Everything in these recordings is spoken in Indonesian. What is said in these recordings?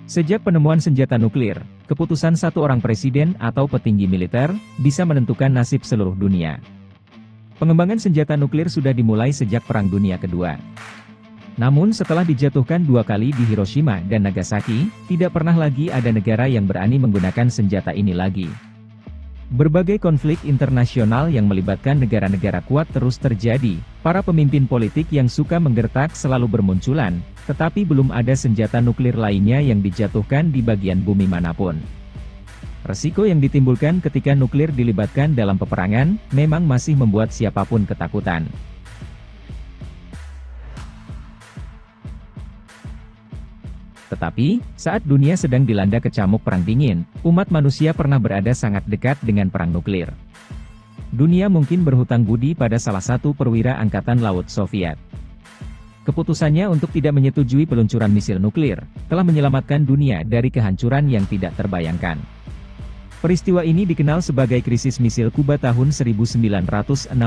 Sejak penemuan senjata nuklir, keputusan satu orang presiden atau petinggi militer bisa menentukan nasib seluruh dunia. Pengembangan senjata nuklir sudah dimulai sejak Perang Dunia Kedua. Namun setelah dijatuhkan 2 kali di Hiroshima dan Nagasaki, tidak pernah lagi ada negara yang berani menggunakan senjata ini lagi. Berbagai konflik internasional yang melibatkan negara-negara kuat terus terjadi, para pemimpin politik yang suka menggertak selalu bermunculan, tetapi belum ada senjata nuklir lainnya yang dijatuhkan di bagian bumi manapun. Resiko yang ditimbulkan ketika nuklir dilibatkan dalam peperangan, memang masih membuat siapapun ketakutan. Tetapi, saat dunia sedang dilanda kecamuk perang dingin, umat manusia pernah berada sangat dekat dengan perang nuklir. Dunia mungkin berhutang budi pada salah satu perwira Angkatan Laut Soviet. Keputusannya untuk tidak menyetujui peluncuran misil nuklir, telah menyelamatkan dunia dari kehancuran yang tidak terbayangkan. Peristiwa ini dikenal sebagai krisis misil Kuba tahun 1962.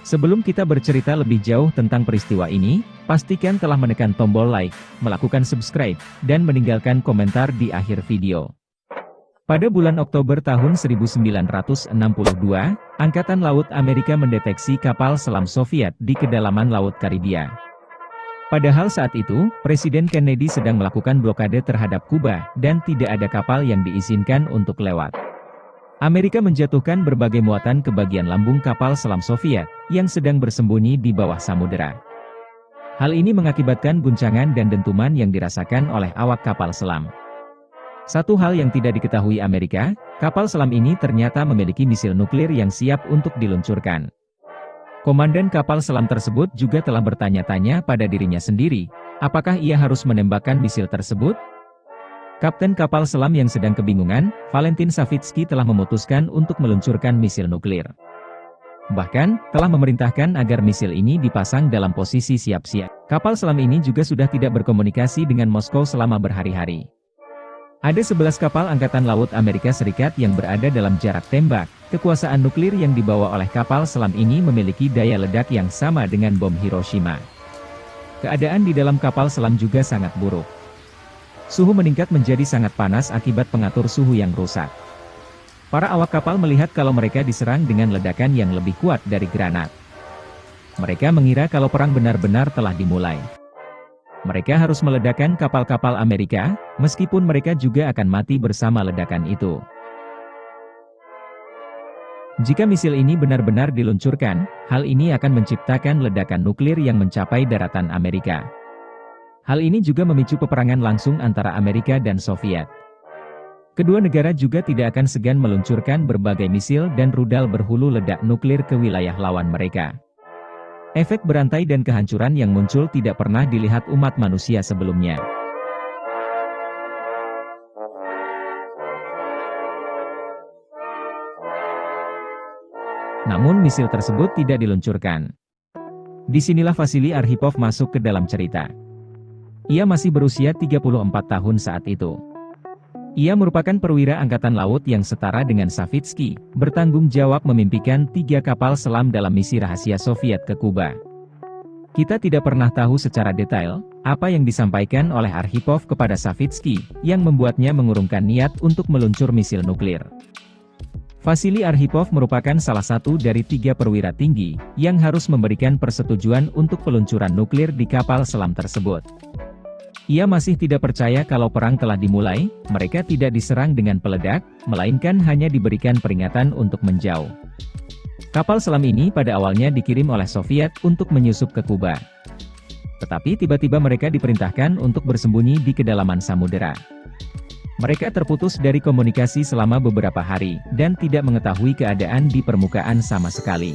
Sebelum kita bercerita lebih jauh tentang peristiwa ini, pastikan telah menekan tombol like, melakukan subscribe, dan meninggalkan komentar di akhir video. Pada bulan Oktober tahun 1962, Angkatan Laut Amerika mendeteksi kapal selam Soviet di kedalaman Laut Karibia. Padahal saat itu, Presiden Kennedy sedang melakukan blokade terhadap Kuba, dan tidak ada kapal yang diizinkan untuk lewat. Amerika menjatuhkan berbagai muatan ke bagian lambung kapal selam Soviet, yang sedang bersembunyi di bawah samudera. Hal ini mengakibatkan guncangan dan dentuman yang dirasakan oleh awak kapal selam. Satu hal yang tidak diketahui Amerika, kapal selam ini ternyata memiliki misil nuklir yang siap untuk diluncurkan. Komandan kapal selam tersebut juga telah bertanya-tanya pada dirinya sendiri, apakah ia harus menembakkan misil tersebut? Kapten kapal selam yang sedang kebingungan, Valentin Savitsky telah memutuskan untuk meluncurkan misil nuklir. Bahkan, telah memerintahkan agar misil ini dipasang dalam posisi siap-siap. Kapal selam ini juga sudah tidak berkomunikasi dengan Moskow selama berhari-hari. Ada 11 kapal Angkatan Laut Amerika Serikat yang berada dalam jarak tembak. Kekuasaan nuklir yang dibawa oleh kapal selam ini memiliki daya ledak yang sama dengan bom Hiroshima. Keadaan di dalam kapal selam juga sangat buruk. Suhu meningkat menjadi sangat panas akibat pengatur suhu yang rusak. Para awak kapal melihat kalau mereka diserang dengan ledakan yang lebih kuat dari granat. Mereka mengira kalau perang benar-benar telah dimulai. Mereka harus meledakkan kapal-kapal Amerika, meskipun mereka juga akan mati bersama ledakan itu. Jika misil ini benar-benar diluncurkan, hal ini akan menciptakan ledakan nuklir yang mencapai daratan Amerika. Hal ini juga memicu peperangan langsung antara Amerika dan Soviet. Kedua negara juga tidak akan segan meluncurkan berbagai misil dan rudal berhulu ledak nuklir ke wilayah lawan mereka. Efek berantai dan kehancuran yang muncul tidak pernah dilihat umat manusia sebelumnya. Namun misil tersebut tidak diluncurkan. Disinilah Vasily Arkhipov masuk ke dalam cerita. Ia masih berusia 34 tahun saat itu. Ia merupakan perwira angkatan laut yang setara dengan Savitsky, bertanggung jawab memimpikan 3 kapal selam dalam misi rahasia Soviet ke Kuba. Kita tidak pernah tahu secara detail, apa yang disampaikan oleh Arkhipov kepada Savitsky, yang membuatnya mengurungkan niat untuk meluncur misil nuklir. Vasily Arkhipov merupakan salah satu dari 3 perwira tinggi, yang harus memberikan persetujuan untuk peluncuran nuklir di kapal selam tersebut. Ia masih tidak percaya kalau perang telah dimulai, mereka tidak diserang dengan peledak, melainkan hanya diberikan peringatan untuk menjauh. Kapal selam ini pada awalnya dikirim oleh Soviet untuk menyusup ke Kuba. Tetapi tiba-tiba mereka diperintahkan untuk bersembunyi di kedalaman samudera. Mereka terputus dari komunikasi selama beberapa hari, dan tidak mengetahui keadaan di permukaan sama sekali.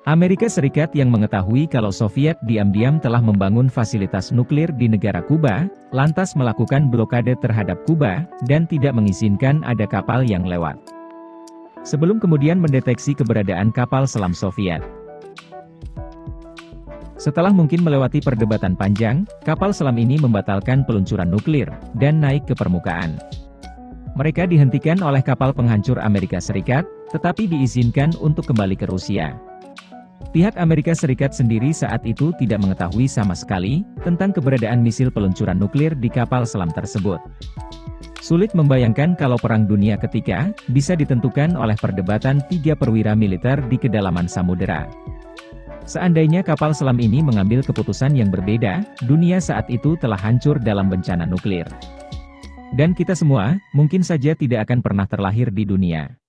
Amerika Serikat yang mengetahui kalau Soviet diam-diam telah membangun fasilitas nuklir di negara Kuba, lantas melakukan blokade terhadap Kuba, dan tidak mengizinkan ada kapal yang lewat. Sebelum kemudian mendeteksi keberadaan kapal selam Soviet. Setelah mungkin melewati perdebatan panjang, kapal selam ini membatalkan peluncuran nuklir, dan naik ke permukaan. Mereka dihentikan oleh kapal penghancur Amerika Serikat, tetapi diizinkan untuk kembali ke Rusia. Pihak Amerika Serikat sendiri saat itu tidak mengetahui sama sekali tentang keberadaan misil peluncuran nuklir di kapal selam tersebut. Sulit membayangkan kalau Perang Dunia Ketiga bisa ditentukan oleh perdebatan 3 perwira militer di kedalaman samudera. Seandainya kapal selam ini mengambil keputusan yang berbeda, dunia saat itu telah hancur dalam bencana nuklir. Dan kita semua, mungkin saja tidak akan pernah terlahir di dunia.